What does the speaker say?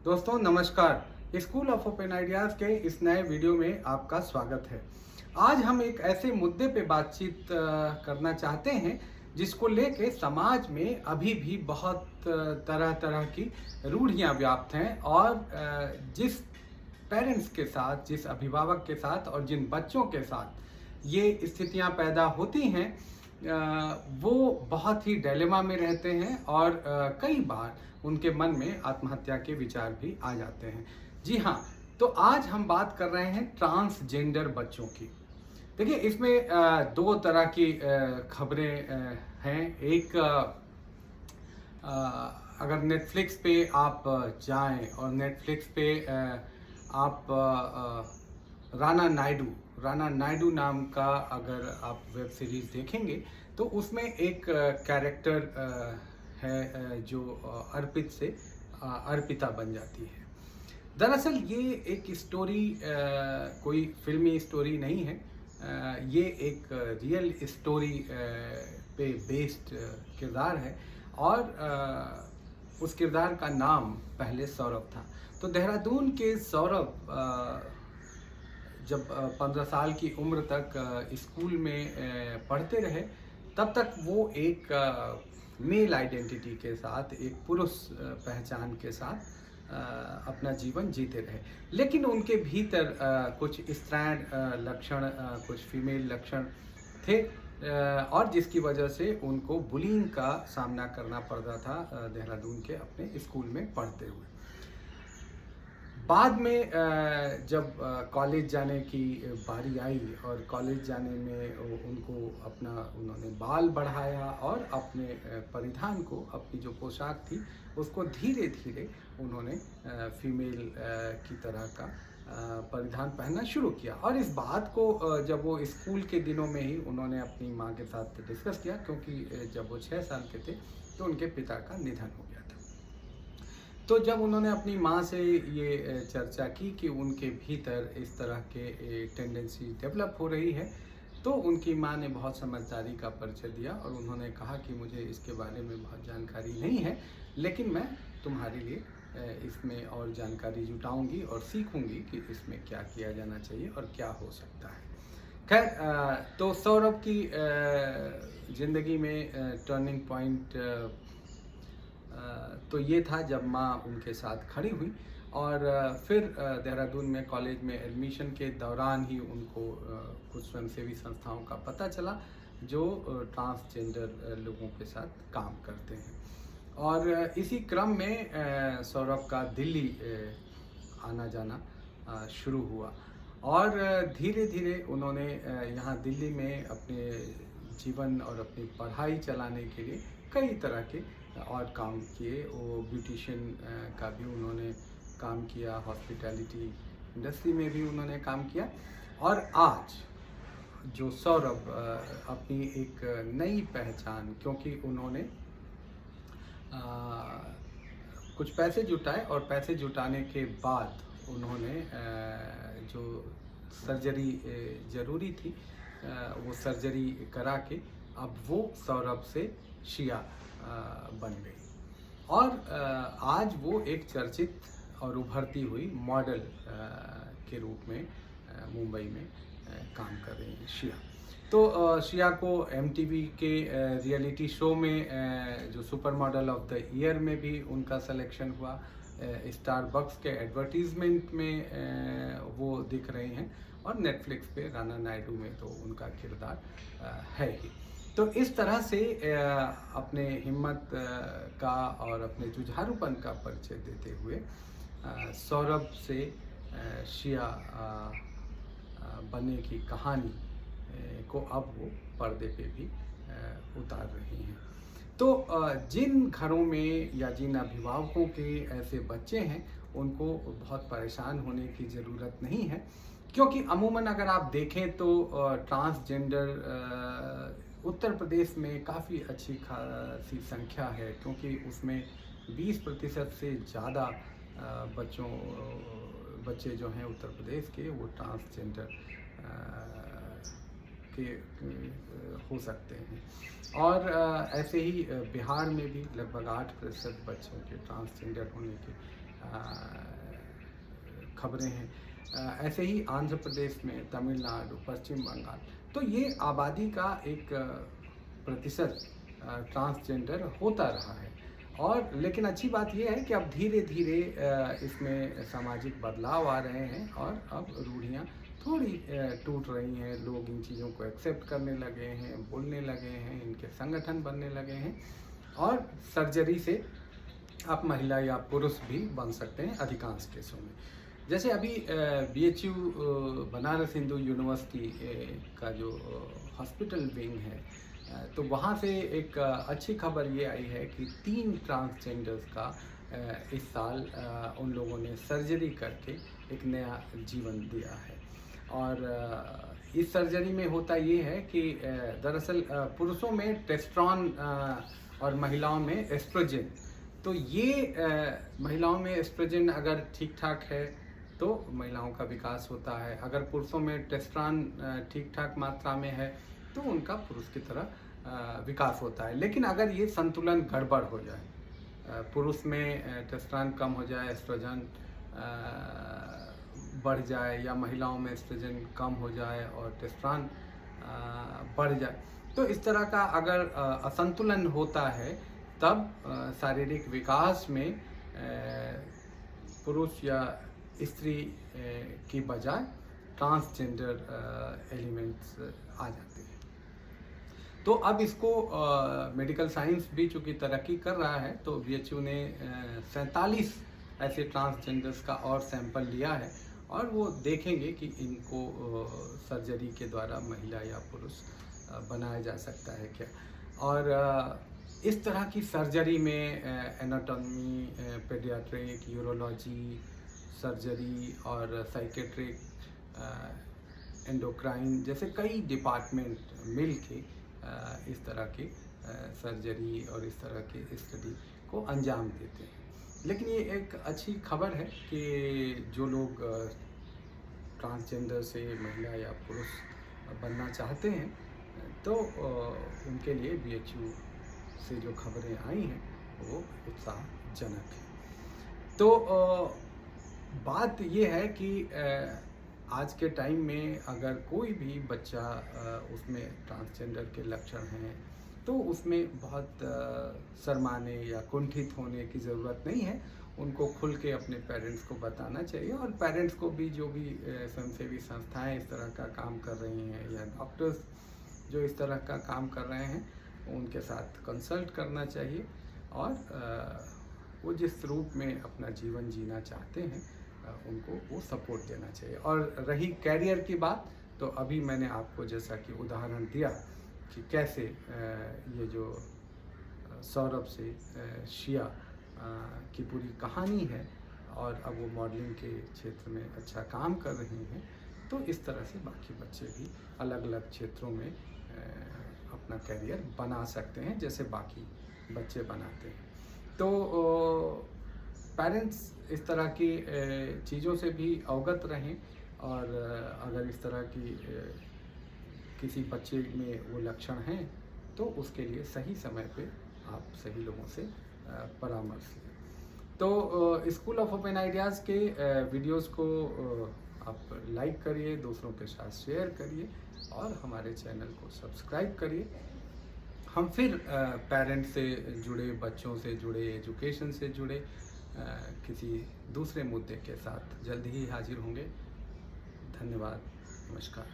दोस्तों नमस्कार। School of open ideas के इस नए वीडियो में आपका स्वागत है। आज हम एक ऐसे मुद्दे पे बातचीत करना चाहते हैं जिसको लेके समाज में अभी भी बहुत तरह तरह की रूढ़ियां व्याप्त हैं और जिस पेरेंट्स के साथ, जिस अभिभावक के साथ और जिन बच्चों के साथ ये स्थितियां पैदा होती हैं वो बहुत ही डिलेमा में रहते हैं और कई बार उनके मन में आत्महत्या के विचार भी आ जाते हैं। जी हाँ, तो आज हम बात कर रहे हैं ट्रांसजेंडर बच्चों की। देखिए, इसमें दो तरह की खबरें हैं। एक अगर नेटफ्लिक्स पे आप जाएं और नेटफ्लिक्स पे आप राना नायडू नाम का अगर आप वेब सीरीज़ देखेंगे तो उसमें एक कैरेक्टर है जो अर्पित से अर्पिता बन जाती है। दरअसल ये एक स्टोरी कोई फिल्मी स्टोरी नहीं है। ये एक रियल स्टोरी पे बेस्ड किरदार है और उस किरदार का नाम पहले सौरभ था। तो देहरादून के सौरभ जब 15 साल की उम्र तक स्कूल में पढ़ते रहे, तब तक वो एक मेल आइडेंटिटी के साथ, एक पुरुष पहचान के साथ अपना जीवन जीते रहे। लेकिन उनके भीतर कुछ स्त्रैण लक्षण, कुछ फीमेल लक्षण थे और जिसकी वजह से उनको बुलिंग का सामना करना पड़ता था देहरादून के अपने स्कूल में पढ़ते हुए। बाद में जब कॉलेज जाने की बारी आई और कॉलेज जाने में उन्होंने बाल बढ़ाया और अपने परिधान को, अपनी जो पोशाक थी उसको धीरे धीरे उन्होंने फीमेल की तरह का परिधान पहनना शुरू किया। और इस बात को जब वो स्कूल के दिनों में ही उन्होंने अपनी माँ के साथ डिस्कस किया, क्योंकि जब वो 6 साल के थे तो उनके पिता का निधन हो गया था। तो जब उन्होंने अपनी माँ से ये चर्चा की कि उनके भीतर इस तरह के टेंडेंसी डेवलप हो रही है, तो उनकी माँ ने बहुत समझदारी का परिचय दिया और उन्होंने कहा कि मुझे इसके बारे में बहुत जानकारी नहीं है, लेकिन मैं तुम्हारे लिए इसमें और जानकारी जुटाऊंगी और सीखूंगी कि इसमें क्या किया जाना चाहिए और क्या हो सकता है। खैर, तो सौरभ की ज़िंदगी में टर्निंग पॉइंट तो ये था जब माँ उनके साथ खड़ी हुई और फिर देहरादून में कॉलेज में एडमिशन के दौरान ही उनको कुछ स्वयंसेवी संस्थाओं का पता चला जो ट्रांसजेंडर लोगों के साथ काम करते हैं। और इसी क्रम में सौरभ का दिल्ली आना जाना शुरू हुआ और धीरे धीरे उन्होंने यहाँ दिल्ली में अपने जीवन और अपनी पढ़ाई चलाने के लिए कई तरह के और काम किए। वो ब्यूटिशियन का भी उन्होंने काम किया, हॉस्पिटैलिटी इंडस्ट्री में भी उन्होंने काम किया। और आज जो सौरभ अपनी एक नई पहचान, क्योंकि उन्होंने कुछ पैसे जुटाए और पैसे जुटाने के बाद उन्होंने जो सर्जरी ज़रूरी थी वो सर्जरी करा के अब वो सौरभ से शिया बन गई और आज वो एक चर्चित और उभरती हुई मॉडल के रूप में मुंबई में काम कर रही हैं शिया। तो शिया को MTV के रियलिटी शो में जो super model of the year में भी उनका सिलेक्शन हुआ। स्टारबक्स के एडवर्टीजमेंट में वो दिख रहे हैं और नेटफ्लिक्स पे राना नायडू में तो उनका किरदार है ही। तो इस तरह से अपने हिम्मत का और अपने जुझारूपन का परिचय देते हुए सौरभ से शिया बनने की कहानी को अब वो पर्दे पे भी उतार रही हैं। तो जिन घरों में या जिन अभिभावकों के ऐसे बच्चे हैं उनको बहुत परेशान होने की ज़रूरत नहीं है, क्योंकि अमूमन अगर आप देखें तो ट्रांसजेंडर उत्तर प्रदेश में काफ़ी अच्छी खासी संख्या है, क्योंकि उसमें 20% से ज़्यादा बच्चे जो हैं उत्तर प्रदेश के वो ट्रांसजेंडर के हो सकते हैं। और ऐसे ही बिहार में भी लगभग 8% बच्चों के ट्रांसजेंडर होने के खबरें हैं। ऐसे ही आंध्र प्रदेश में, तमिलनाडु, पश्चिम बंगाल, तो ये आबादी का एक प्रतिशत ट्रांसजेंडर होता रहा है। और लेकिन अच्छी बात यह है कि अब धीरे धीरे इसमें सामाजिक बदलाव आ रहे हैं और अब रूढ़ियाँ थोड़ी टूट रही हैं। लोग इन चीज़ों को एक्सेप्ट करने लगे हैं, बोलने लगे हैं, इनके संगठन बनने लगे हैं और सर्जरी से आप महिला या पुरुष भी बन सकते हैं अधिकांश केसों में। जैसे अभी BHU बनारस हिंदू यूनिवर्सिटी का जो हॉस्पिटल विंग है, तो वहाँ से एक अच्छी खबर ये आई है कि 3 ट्रांसजेंडर्स का इस साल उन लोगों ने सर्जरी करके एक नया जीवन दिया है। और इस सर्जरी में होता ये है कि दरअसल पुरुषों में टेस्टोस्टेरोन और महिलाओं में एस्ट्रोजन, तो ये महिलाओं में एस्ट्रोजन अगर ठीक ठाक है तो महिलाओं का विकास होता है। अगर पुरुषों में टेस्टोस्टेरोन ठीक ठाक मात्रा में है तो उनका पुरुष की तरह विकास होता है। लेकिन अगर ये संतुलन गड़बड़ हो जाए, पुरुष में टेस्टोस्टेरोन कम हो जाए, एस्ट्रोजन बढ़ जाए, या महिलाओं में एस्ट्रोजन कम हो जाए और टेस्टोस्टेरोन बढ़ जाए, तो इस तरह का अगर असंतुलन होता है तब शारीरिक विकास में पुरुष या स्त्री की बजाय ट्रांसजेंडर एलिमेंट्स आ जाते हैं। तो अब इसको मेडिकल साइंस भी चूँकि तरक्की कर रहा है, तो BHU ने 47 ऐसे ट्रांसजेंडर्स का और सैंपल लिया है और वो देखेंगे कि इनको सर्जरी के द्वारा महिला या पुरुष बनाया जा सकता है क्या। और इस तरह की सर्जरी में एनाटॉमी, पेडियाट्रिक, यूरोलॉजी सर्जरी और साइकेट्रिक, एंडोक्राइन जैसे कई डिपार्टमेंट मिल के इस तरह की सर्जरी और इस तरह की स्टडी को अंजाम देते हैं। लेकिन ये एक अच्छी खबर है कि जो लोग ट्रांसजेंडर से महिला या पुरुष बनना चाहते हैं तो उनके लिए BHU से जो खबरें आई हैं वो उत्साहजनक है। तो बात ये है कि आज के टाइम में अगर कोई भी बच्चा उसमें ट्रांसजेंडर के लक्षण हैं तो उसमें बहुत शर्माने या कुंठित होने की ज़रूरत नहीं है। उनको खुल के अपने पेरेंट्स को बताना चाहिए और पेरेंट्स को भी, जो भी स्वयंसेवी संस्थाएं इस तरह का काम कर रही हैं या डॉक्टर्स जो इस तरह का काम कर रहे हैं, उनके साथ कंसल्ट करना चाहिए और वो जिस रूप में अपना जीवन जीना चाहते हैं उनको वो सपोर्ट देना चाहिए। और रही कैरियर की बात, तो अभी मैंने आपको जैसा कि उदाहरण दिया कि कैसे ये जो सौरभ से शिया की पूरी कहानी है और अब वो मॉडलिंग के क्षेत्र में अच्छा काम कर रही हैं, तो इस तरह से बाकी बच्चे भी अलग अलग क्षेत्रों में अपना कैरियर बना सकते हैं जैसे बाकी बच्चे बनाते हैं। तो पेरेंट्स इस तरह की चीज़ों से भी अवगत रहें और अगर इस तरह की किसी बच्चे में वो लक्षण हैं तो उसके लिए सही समय पे आप सही लोगों से परामर्श लें। तो स्कूल ऑफ ओपन आइडियाज़ के वीडियोस को आप लाइक करिए, दूसरों के साथ शेयर करिए और हमारे चैनल को सब्सक्राइब करिए। हम फिर पेरेंट्स से जुड़े, बच्चों से जुड़े, एजुकेशन से जुड़े किसी दूसरे मुद्दे के साथ जल्द ही हाजिर होंगे। धन्यवाद, नमस्कार।